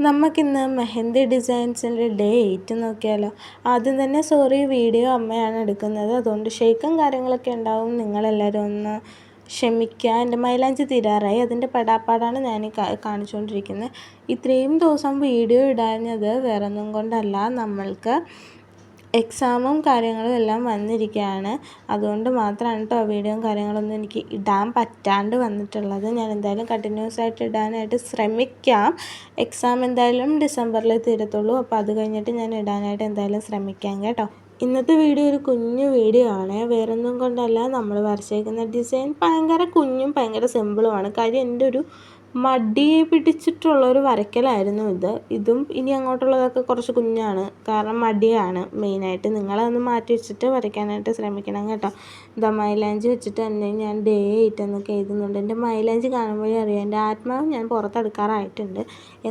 നമുക്കിന്ന് മെഹന്തി ഡിസൈൻസിൻ്റെ ഡേ 8 നോക്കിയാലോ. ആദ്യം തന്നെ വീഡിയോ അമ്മയാണ് എടുക്കുന്നത്, അതുകൊണ്ട് ഷേക്കും കാര്യങ്ങളൊക്കെ ഉണ്ടാവും. നിങ്ങളെല്ലാവരും ഒന്ന് ക്ഷമിക്കുക. എൻ്റെ മൈലാഞ്ചി തീരാറായി, അതിൻ്റെ പെടാപ്പാടാണ് ഞാൻ കാണിച്ചുകൊണ്ടിരിക്കുന്നത്. ഇത്രയും ദിവസം വീഡിയോ ഇടാഞ്ഞത് വേറൊന്നും കൊണ്ടല്ല, നമ്മൾക്ക് എക്സാമും കാര്യങ്ങളും എല്ലാം വന്നിരിക്കുകയാണ്. അതുകൊണ്ട് മാത്രമാണ് കേട്ടോ വീഡിയോയും കാര്യങ്ങളൊന്നും എനിക്ക് ഇടാൻ പറ്റാണ്ട് വന്നിട്ടുള്ളത്. ഞാൻ എന്തായാലും കണ്ടിന്യൂസ് ആയിട്ട് ഇടാനായിട്ട് ശ്രമിക്കാം. എക്സാം എന്തായാലും ഡിസംബറിൽ തീരത്തുള്ളൂ, അപ്പോൾ അത് കഴിഞ്ഞിട്ട് ഞാൻ ഇടാനായിട്ട് എന്തായാലും ശ്രമിക്കാം കേട്ടോ. ഇന്നത്തെ വീഡിയോ ഒരു കുഞ്ഞു വീഡിയോ ആണ്, വേറൊന്നും കൊണ്ടല്ല. നമ്മൾ വരച്ചേക്കുന്ന ഡിസൈൻ ഭയങ്കര കുഞ്ഞും ഭയങ്കര സിമ്പിളുമാണ്. കാര്യം എൻ്റെ ഒരു മടിയെ പിടിച്ചിട്ടുള്ളൊരു വരയ്ക്കലായിരുന്നു ഇതും ഇനി അങ്ങോട്ടുള്ളതൊക്കെ കുറച്ച് കുഞ്ഞാണ്, കാരണം മടിയാണ് മെയിനായിട്ട്. നിങ്ങളതൊന്ന് മാറ്റി വെച്ചിട്ട് വരയ്ക്കാനായിട്ട് ശ്രമിക്കണം കേട്ടോ. മൈലാഞ്ചി വെച്ചിട്ട് തന്നെ ഞാൻ ഡേ 8 എന്നൊക്കെ എഴുതുന്നുണ്ട്. എൻ്റെ മൈലാഞ്ചി കാണുമ്പോഴേ അറിയാം, എൻ്റെ ആത്മാവ് ഞാൻ പുറത്തെടുക്കാറായിട്ടുണ്ട്.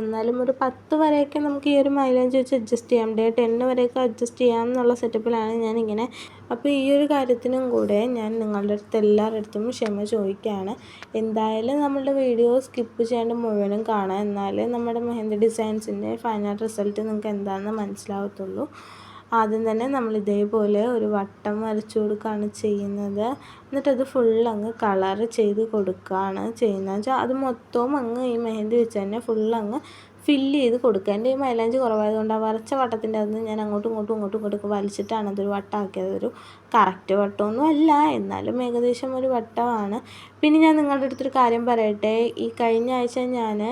എന്നാലും ഒരു 10 വരെയൊക്കെ നമുക്ക് ഈ ഒരു മൈലാഞ്ചി വെച്ച് അഡ്ജസ്റ്റ് ചെയ്യാം, ഡേ 10 വരെയൊക്കെ അഡ്ജസ്റ്റ് ചെയ്യാം എന്നുള്ള സെറ്റപ്പിലാണ് ഞാനിങ്ങനെ. അപ്പോൾ ഈ ഒരു കാര്യത്തിനും കൂടെ ഞാൻ നിങ്ങളുടെ അടുത്ത് എല്ലാവരുടെ അടുത്തും ക്ഷമ ചോദിക്കുകയാണ്. എന്തായാലും നമ്മളുടെ വീഡിയോ സ്കിപ്പ് ചെയ്യാണ്ട് മുഴുവനും കാണാം, എന്നാലേ നമ്മുടെ മെഹന്തി ഡിസൈൻസിൻ്റെ ഫൈനൽ റിസൾട്ട് നിങ്ങൾക്ക് എന്താണെന്ന് മനസ്സിലാവത്തുള്ളൂ. ആദ്യം തന്നെ നമ്മൾ ഇതേപോലെ ഒരു വട്ടം വരച്ചു കൊടുക്കുകയാണ് ചെയ്യുന്നത്. എന്നിട്ടത് ഫുള്ളങ്ങ് കളർ ചെയ്ത് കൊടുക്കുകയാണ് ചെയ്യുന്നത്. വെച്ചാൽ അത് മൊത്തവും അങ്ങ് ഈ മെഹന്തി വെച്ച് തന്നെ ഫുള്ളങ്ങ് ഫില്ല് ചെയ്ത് കൊടുക്കുക. എൻ്റെ ഈ മൈലാഞ്ചി കുറവായതുകൊണ്ട് ആ വരച്ച വട്ടത്തിൻ്റെ അകത്ത് ഞാൻ അങ്ങോട്ടും ഇങ്ങോട്ടും വലിച്ചിട്ടാണ് അതൊരു വട്ടമാക്കിയത്. ഒരു കറക്റ്റ് വട്ടമൊന്നും അല്ല, എന്നാലും ഏകദേശം ഒരു വട്ടമാണ്. പിന്നെ ഞാൻ നിങ്ങളുടെ അടുത്തൊരു കാര്യം പറയട്ടെ, ഈ കഴിഞ്ഞ ആഴ്ച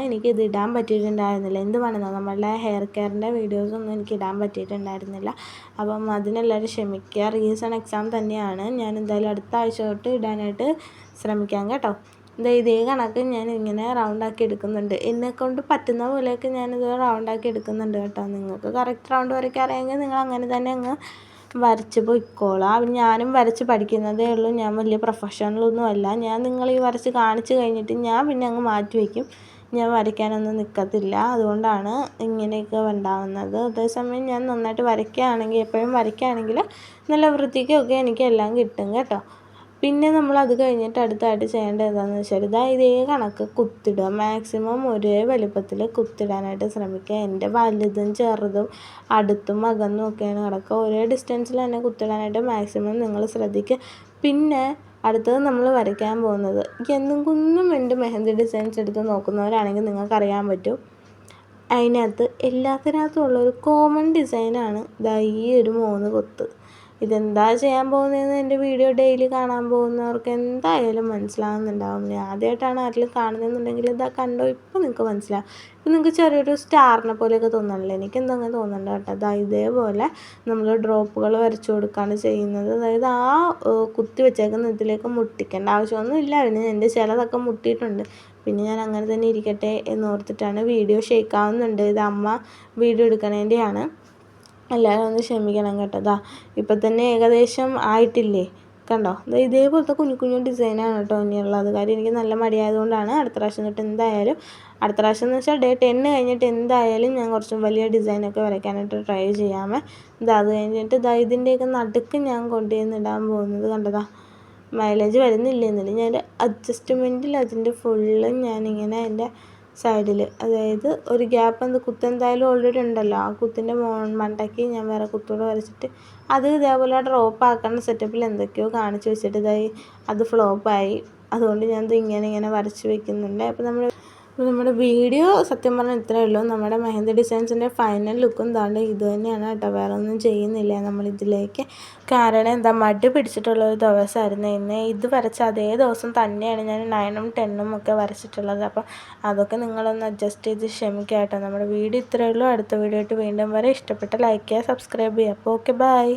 എനിക്കിത് ഇടാൻ പറ്റിയിട്ടുണ്ടായിരുന്നില്ല. എന്തുവാണെന്നോ, നമ്മളുടെ ഹെയർ കെയറിൻ്റെ വീഡിയോസൊന്നും എനിക്ക് ഇടാൻ പറ്റിയിട്ടുണ്ടായിരുന്നില്ല. അപ്പം അതിനെല്ലാവരും ക്ഷമിക്കുക. റീസൺ എക്സാം തന്നെയാണ്. ഞാൻ എന്തായാലും അടുത്ത ആഴ്ച തൊട്ട് ഇടാനായിട്ട് ശ്രമിക്കാം കേട്ടോ. ഇതേ കണക്ക് ഞാൻ ഇങ്ങനെ റൗണ്ടാക്കി എടുക്കുന്നുണ്ട്. എന്നെക്കൊണ്ട് പറ്റുന്ന പോലെയൊക്കെ ഞാനിത് റൗണ്ടാക്കി എടുക്കുന്നുണ്ട് കേട്ടോ. നിങ്ങൾക്ക് കറക്റ്റ് റൗണ്ട് വരയ്ക്കാൻ അറിയാമെങ്കിൽ നിങ്ങൾ അങ്ങനെ തന്നെ അങ്ങ് വരച്ച് പോയിക്കോളാം. ഞാനും വരച്ച് പഠിക്കുന്നതേ ഉള്ളൂ, ഞാൻ വലിയ പ്രൊഫഷണലൊന്നും അല്ല. ഞാൻ നിങ്ങളീ വരച്ച് കാണിച്ച് കഴിഞ്ഞിട്ട് ഞാൻ പിന്നെ അങ്ങ് മാറ്റി വയ്ക്കും, ഞാൻ വരയ്ക്കാനൊന്നും നിൽക്കത്തില്ല. അതുകൊണ്ടാണ് ഇങ്ങനെയൊക്കെ ഉണ്ടാവുന്നത്. അതേസമയം ഞാൻ നന്നായിട്ട് വരയ്ക്കുകയാണെങ്കിൽ, എപ്പോഴും വരയ്ക്കുകയാണെങ്കിൽ നല്ല വൃത്തിക്കൊക്കെ എനിക്ക് എല്ലാം കിട്ടും കേട്ടോ. പിന്നെ നമ്മൾ അത് കഴിഞ്ഞിട്ട് അടുത്തായിട്ട് ചെയ്യേണ്ടത് എന്താണെന്ന് വെച്ചാൽ ഇതേ കണക്ക് കുത്തിടുക. മാക്സിമം ഒരേ വലുപ്പത്തിൽ കുത്തിടാനായിട്ട് ശ്രമിക്കുക. എൻ്റെ വലുതും ചെറുതും അടുത്തും അകന്നും ഒക്കെയാണ് കിടക്കുക. ഒരേ ഡിസ്റ്റൻസിൽ തന്നെ കുത്തിടാനായിട്ട് മാക്സിമം നിങ്ങൾ ശ്രദ്ധിക്കുക. പിന്നെ അടുത്തത് നമ്മൾ വരയ്ക്കാൻ പോകുന്നത്, എന്നും എൻ്റെ മെഹന്തി ഡിസൈൻസ് എടുത്ത് നോക്കുന്നവരാണെങ്കിൽ നിങ്ങൾക്കറിയാൻ പറ്റും, അതിനകത്ത് എല്ലാത്തിനകത്തും ഉള്ളൊരു കോമൺ ഡിസൈനാണ് ഈ ഒരു 3 കൊത്ത്. ഇതെന്താ ചെയ്യാൻ പോകുന്നതെന്ന് എൻ്റെ വീഡിയോ ഡെയിലി കാണാൻ പോകുന്നവർക്ക് എന്തായാലും മനസ്സിലാകുന്നുണ്ടാവും. ആദ്യമായിട്ടാണ് ആരെങ്കിലും കാണുന്നതെന്നുണ്ടെങ്കിൽ കണ്ടോ, ഇപ്പോൾ നിങ്ങൾക്ക് മനസ്സിലാവും. ഇപ്പോൾ നിങ്ങൾക്ക് ചെറിയൊരു സ്റ്റാറിനെ പോലെയൊക്കെ തോന്നണില്ലേ? എനിക്ക് എന്തെങ്കിലും തോന്നുന്നുണ്ട് കേട്ടോ. ഇതേപോലെ നമ്മൾ ഡ്രോപ്പുകൾ വരച്ചു കൊടുക്കുകയാണ് ചെയ്യുന്നത്. അതായത് ആ കുത്തി വെച്ചേക്കുന്ന ഇതിലേക്ക് മുട്ടിക്കേണ്ട ആവശ്യമൊന്നുമില്ല. പിന്നെ എൻ്റെ ചിലതൊക്കെ മുട്ടിയിട്ടുണ്ട്, പിന്നെ ഞാൻ അങ്ങനെ തന്നെ ഇരിക്കട്ടെ എന്നോർത്തിട്ടാണ്. വീഡിയോ ഷേക്കാവുന്നുണ്ട്, ഇത് അമ്മ വീഡിയോ എടുക്കണേൻ്റെയാണ്. എല്ലാവരും ഒന്ന് ക്ഷമിക്കണം കേട്ടോ. ഇപ്പം തന്നെ ഏകദേശം ആയിട്ടില്ലേ, കണ്ടോ? ഇതേപോലത്തെ കുഞ്ഞു ഡിസൈനാണ് കേട്ടോ ഇനിയുള്ളത്. കാര്യം എനിക്ക് നല്ല മടിയായതുകൊണ്ടാണ്. അടുത്ത പ്രാവശ്യം തൊട്ട് എന്തായാലും, അടുത്ത പ്രാവശ്യം എന്ന് വെച്ചാൽ ഡേ 10 കഴിഞ്ഞിട്ട് എന്തായാലും ഞാൻ കുറച്ചും വലിയ ഡിസൈനൊക്കെ വരയ്ക്കാനായിട്ട് ട്രൈ ചെയ്യാമേ. അത് കഴിഞ്ഞിട്ട് ഇതിൻ്റെയൊക്കെ നടുക്ക് ഞാൻ കൊണ്ടുവന്നിടാൻ പോകുന്നത് കണ്ടതാ, മൈലേജ് വരുന്നില്ലെന്നില്ല, ഞാൻ അഡ്ജസ്റ്റ്മെൻറ്റിൽ അതിൻ്റെ ഫുള്ളും ഞാനിങ്ങനെ എൻ്റെ സൈഡിൽ, അതായത് ഒരു ഗ്യാപ്പ് കുത്തെന്തായാലും ഓൾറെഡി ഉണ്ടല്ലോ, ആ കുത്തിൻ്റെ മണ്ടയ്ക്ക് ഞാൻ വേറെ കുത്തൂടെ വരച്ചിട്ട് അത് ഇതേപോലെ ഡ്രോപ്പ് ആക്കുന്ന സെറ്റപ്പിൽ എന്തൊക്കെയോ കാണിച്ച് വെച്ചിട്ട് അത് ഫ്ലോപ്പായി. അതുകൊണ്ട് ഞാൻ ഇങ്ങനെ വരച്ച് വെക്കുന്നുണ്ട്. അപ്പോൾ നമ്മുടെ വീഡിയോ സത്യം പറഞ്ഞാൽ ഇത്രയേ ഉള്ളൂ. നമ്മുടെ മെഹന്തി ഡിസൈൻസിൻ്റെ ഫൈനൽ ലുക്കും ഇത് തന്നെയാണ് കേട്ടോ. വേറെ ഒന്നും ചെയ്യുന്നില്ല നമ്മളിതിലേക്ക്. കാരണം മടി പിടിച്ചിട്ടുള്ളൊരു ദിവസമായിരുന്നു ഇന്ന്. ഇത് വരച്ച അതേ ദിവസം തന്നെയാണ് ഞാൻ 9ഉം 10ഉം ഒക്കെ വരച്ചിട്ടുള്ളത്. അപ്പോൾ അതൊക്കെ നിങ്ങളൊന്ന് അഡ്ജസ്റ്റ് ചെയ്ത് ക്ഷമിക്കുക കേട്ടോ. നമ്മുടെ വീഡിയോ ഇത്രയേ ഉള്ളൂ. അടുത്ത വീഡിയോ ആയിട്ട് വീണ്ടും വരെ. ഇഷ്ടപ്പെട്ട ലൈക്ക് ചെയ്യുക, സബ്സ്ക്രൈബ് ചെയ്യുക. അപ്പോൾ ഓക്കെ, ബൈ.